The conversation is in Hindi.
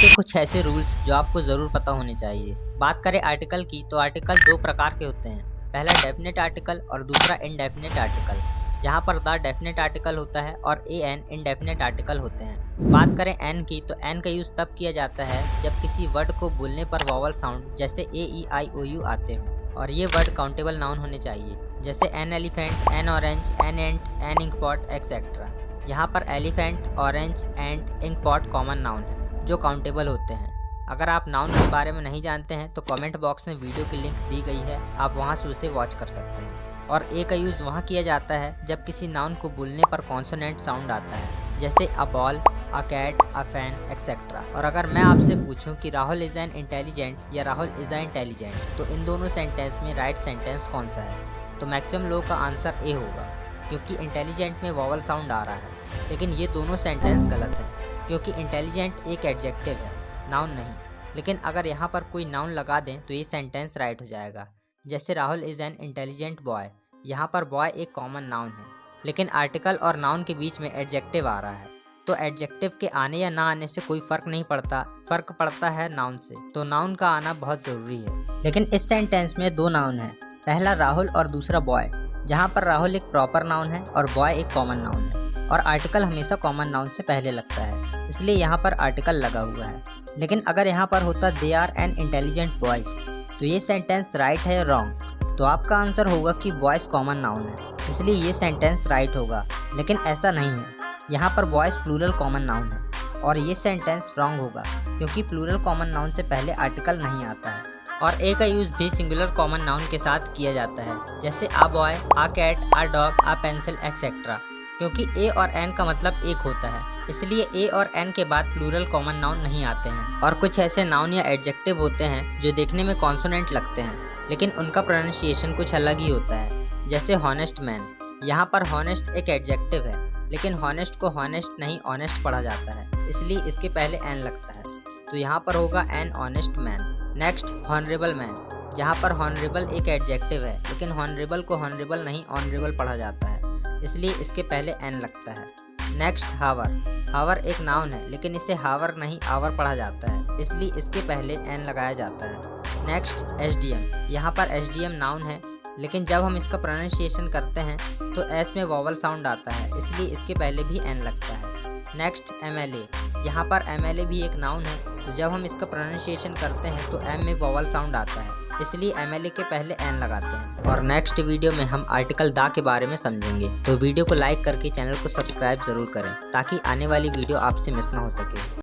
के कुछ ऐसे रूल्स जो आपको ज़रूर पता होने चाहिए। बात करें आर्टिकल की, तो आर्टिकल दो प्रकार के होते हैं। पहला डेफिनेट आर्टिकल और दूसरा इनडेफिनेट आर्टिकल, जहाँ पर द डेफिनेट आर्टिकल होता है और एन इनडेफिनेट आर्टिकल होते हैं। बात करें एन की, तो एन का यूज़ तब किया जाता है जब किसी वर्ड को बोलने पर वॉवल साउंड जैसे ए ई आई ओ यू आते हों और ये वर्ड काउंटेबल नाउन होने चाहिए, जैसे an elephant, an orange, an ant, an ink pot etcetera. यहाँ पर elephant, orange, ant, ink pot common noun है जो काउंटेबल होते हैं। अगर आप नाउन के बारे में नहीं जानते हैं तो कमेंट बॉक्स में वीडियो की लिंक दी गई है, आप वहां से उसे वॉच कर सकते हैं। और ए का यूज़ वहाँ किया जाता है जब किसी नाउन को बोलने पर कॉन्सोनेंट साउंड आता है, जैसे a ball, a cat, a fan etcetera. और अगर मैं आपसे पूछूं कि राहुल इज़ एन इंटेलिजेंट या राहुल इज़ अ इंटेलिजेंट, तो इन दोनों सेंटेंस में राइट सेंटेंस कौन सा है? तो मैक्सिमम लोगों का आंसर ए होगा, क्योंकि इंटेलिजेंट में वॉवल साउंड आ रहा है। लेकिन ये दोनों सेंटेंस गलत हैं, क्योंकि इंटेलिजेंट एक एडजेक्टिव है, नाउन नहीं। लेकिन अगर यहाँ पर कोई नाउन लगा दें तो ये सेंटेंस राइट हो जाएगा, जैसे Rahul is an intelligent boy. यहाँ पर बॉय एक कॉमन नाउन है, लेकिन आर्टिकल और नाउन के बीच में एडजेक्टिव आ रहा है, तो एडजेक्टिव के आने या ना आने से कोई फ़र्क नहीं पड़ता, फ़र्क पड़ता है नाउन से। तो नाउन का आना बहुत ज़रूरी है। लेकिन इस सेंटेंस में दो नाउन हैं, पहला राहुल और दूसरा बॉय, जहाँ पर राहुल एक प्रॉपर नाउन है और बॉय एक कॉमन नाउन है। और आर्टिकल हमेशा कॉमन नाउन से पहले लगता है, इसलिए यहाँ पर आर्टिकल लगा हुआ है। लेकिन अगर यहाँ पर होता they are an intelligent boys, तो ये सेंटेंस राइट है या रॉन्ग? तो आपका आंसर होगा कि बॉयज़ कॉमन नाउन है, इसलिए ये सेंटेंस राइट होगा। लेकिन ऐसा नहीं है, यहाँ पर बॉयज़ प्लूरल कॉमन नाउन है और ये सेंटेंस रॉन्ग होगा, क्योंकि प्लूरल कॉमन नाउन से पहले आर्टिकल नहीं आता है। और ए का यूज़ भी सिंगुलर कॉमन नाउन के साथ किया जाता है, जैसे a boy, a cat, a dog, a pencil etcetera. क्योंकि ए और एन का मतलब एक होता है, इसलिए ए और एन के बाद प्लूरल कॉमन नाउन नहीं आते हैं। और कुछ ऐसे नाउन या एडजेक्टिव होते हैं जो देखने में कॉन्सोनेंट लगते हैं, लेकिन उनका प्रोनाउंसिएशन कुछ अलग ही होता है, जैसे हॉनेस्ट मैन। यहाँ पर हॉनेस्ट एक एडजेक्टिव है, लेकिन हॉनेस्ट को हॉनेस्ट नहीं ऑनेस्ट पढ़ा जाता है, इसलिए इसके पहले एन लगता है, तो यहाँ पर होगा an honest man. Next honourable man, जहाँ पर हॉनरेबल एक एडजेक्टिव है, लेकिन हॉनरेबल को हॉनरेबल नहीं ऑनरेबल पढ़ा जाता है, इसलिए इसके पहले एन लगता है। नेक्स्ट हावर, हावर एक नाउन है, लेकिन इसे हावर नहीं आवर पढ़ा जाता है, इसलिए इसके पहले एन लगाया जाता है। नेक्स्ट एसडीएम, यहाँ पर एसडीएम नाउन है, लेकिन जब हम इसका प्रोनाउंसिएशन करते हैं तो एस में वॉवल साउंड आता है, इसलिए इसके पहले भी एन लगता है। नेक्स्ट एमएलए, यहाँ पर एमएलए भी एक नाउन है, तो जब हम इसका प्रोनाउंसिएशन करते हैं तो एम में वॉवल साउंड आता है, इसलिए एमएलए के पहले एन लगाते हैं। और नेक्स्ट वीडियो में हम आर्टिकल दा के बारे में समझेंगे, तो वीडियो को लाइक करके चैनल को सब्सक्राइब जरूर करें, ताकि आने वाली वीडियो आपसे मिस ना हो सके।